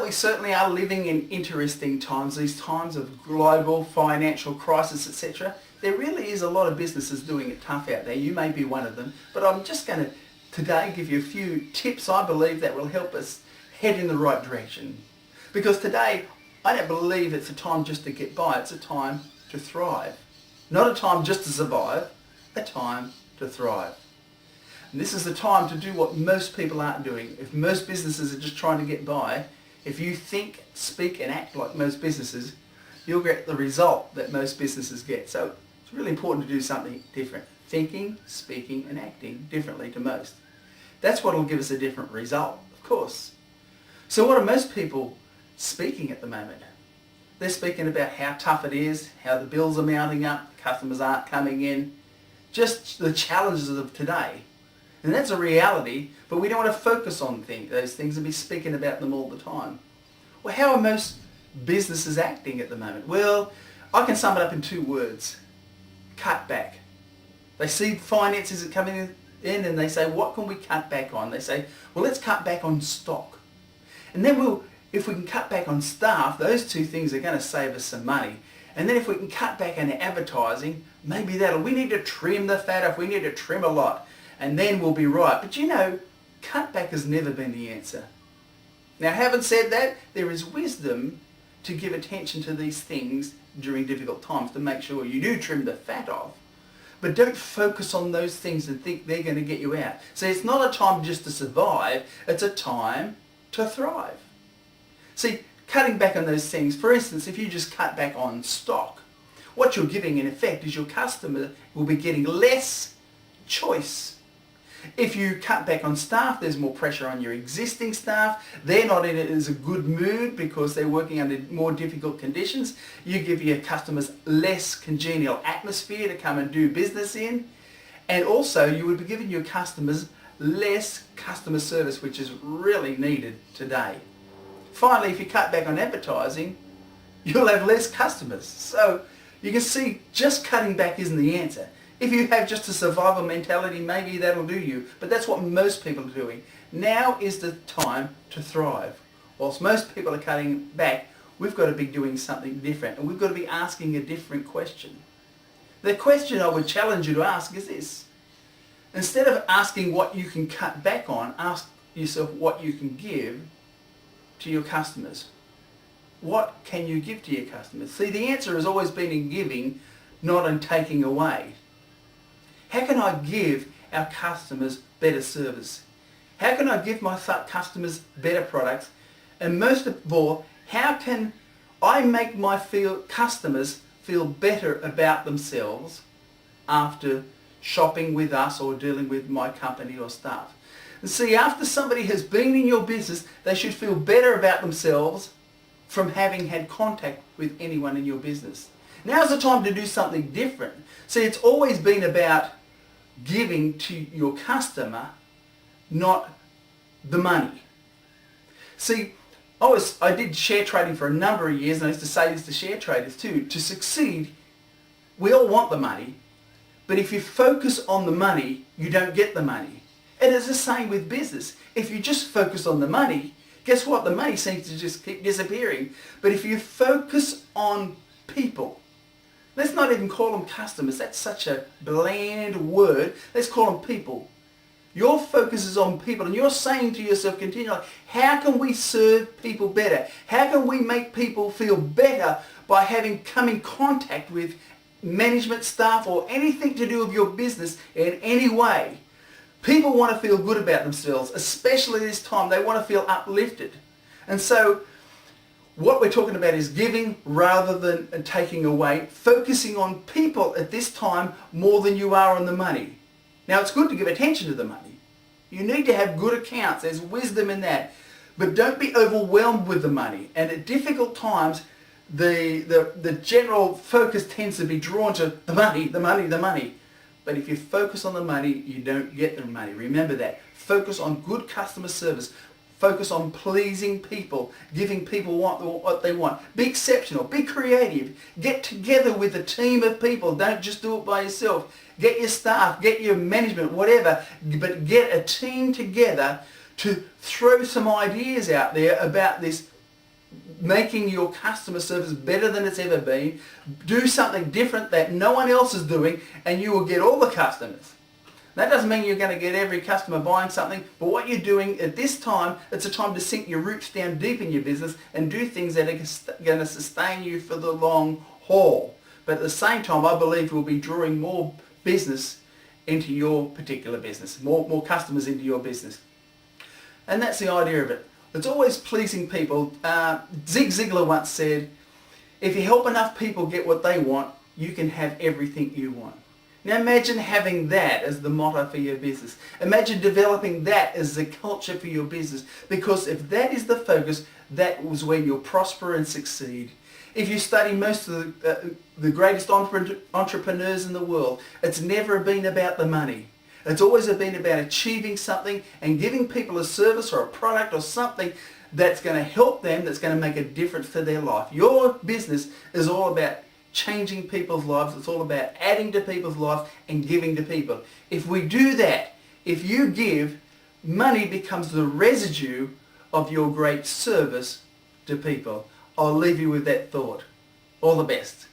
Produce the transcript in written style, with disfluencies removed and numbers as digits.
we certainly are living in interesting times, these times of global financial crisis, etc. There really is a lot of businesses doing it tough out there. You may be one of them, but I'm just going to today give you a few tips I believe that will help us head in the right direction. Because today, I don't believe it's a time just to get by, it's a time to thrive. Not a time just to survive, a time to thrive. And this is the time to do what most people aren't doing. If most businesses are just trying to get by, if you think, speak and act like most businesses, you'll get the result that most businesses get. So it's really important to do something different. Thinking, speaking and acting differently to most. That's what will give us a different result, of course. So what are most people speaking at the moment? They're speaking about how tough it is, how the bills are mounting up, customers aren't coming in, just the challenges of today. And that's a reality, but we don't want to focus on those things and be speaking about them all the time. Well, how are most businesses acting at the moment? Well, I can sum it up in 2 words. Cut back. They see finances are coming in and they say, what can we cut back on? They say, well, let's cut back on stock. And then if we can cut back on staff, those 2 things are going to save us some money. And then if we can cut back on advertising, maybe we need to trim the fat off, we need to trim a lot. And then we'll be right. But you know, cutback has never been the answer. Now, having said that, there is wisdom to give attention to these things during difficult times to make sure you do trim the fat off. But don't focus on those things and think they're going to get you out. So it's not a time just to survive, it's a time to thrive. See, cutting back on those things, for instance, if you just cut back on stock, what you're giving in effect is your customer will be getting less choice. If you cut back on staff, there's more pressure on your existing staff. They're not in it as a good mood because they're working under more difficult conditions. You give your customers less congenial atmosphere to come and do business in. And also you would be giving your customers less customer service, which is really needed today. Finally, if you cut back on advertising, you'll have less customers. So you can see just cutting back isn't the answer. If you have just a survival mentality, maybe that'll do you. But that's what most people are doing. Now is the time to thrive. Whilst most people are cutting back, we've got to be doing something different. And we've got to be asking a different question. The question I would challenge you to ask is this. Instead of asking what you can cut back on, ask yourself what you can give to your customers. What can you give to your customers? See, the answer has always been in giving, not in taking away. How can I give our customers better service? How can I give my customers better products? And most of all, how can I make my customers feel better about themselves after shopping with us or dealing with my company or staff? And see, after somebody has been in your business, they should feel better about themselves from having had contact with anyone in your business. Now's the time to do something different. See, it's always been about giving to your customer, not the money. See, I did share trading for a number of years, and I used to say this to share traders too. To succeed, we all want the money, but if you focus on the money, you don't get the money. And it's the same with business. If you just focus on the money, guess what? The money seems to just keep disappearing. But if you focus on people, let's not even call them customers. That's such a bland word. Let's call them people. Your focus is on people, and you're saying to yourself continually, how can we serve people better? How can we make people feel better by come in contact with management staff or anything to do with your business in any way? People want to feel good about themselves, especially this time. They want to feel uplifted. And so what we're talking about is giving rather than taking away, focusing on people at this time more than you are on the money. Now, it's good to give attention to the money. You need to have good accounts. There's wisdom in that. But don't be overwhelmed with the money. And at difficult times, the general focus tends to be drawn to the money, the money, the money. But if you focus on the money, you don't get the money. Remember that. Focus on good customer service. Focus on pleasing people, giving people what they want. Be exceptional. Be creative. Get together with a team of people. Don't just do it by yourself. Get your staff, get your management, whatever, but get a team together to throw some ideas out there about this making your customer service better than it's ever been. Do something different that no one else is doing, and you will get all the customers. That doesn't mean you're going to get every customer buying something, but what you're doing at this time, it's a time to sink your roots down deep in your business and do things that are going to sustain you for the long haul. But at the same time, I believe we'll be drawing more business into your particular business, more customers into your business. And that's the idea of it. It's always pleasing people. Zig Ziglar once said, if you help enough people get what they want, you can have everything you want. Now imagine having that as the motto for your business. Imagine developing that as the culture for your business. Because if that is the focus, that was where you'll prosper and succeed. If you study most of the greatest entrepreneurs in the world, it's never been about the money. It's always been about achieving something and giving people a service or a product or something that's going to help them, that's going to make a difference to their life. Your business is all about changing people's lives. It's all about adding to people's lives and giving to people. If we do that, if you give, money becomes the residue of your great service to people. I'll leave you with that thought. All the best.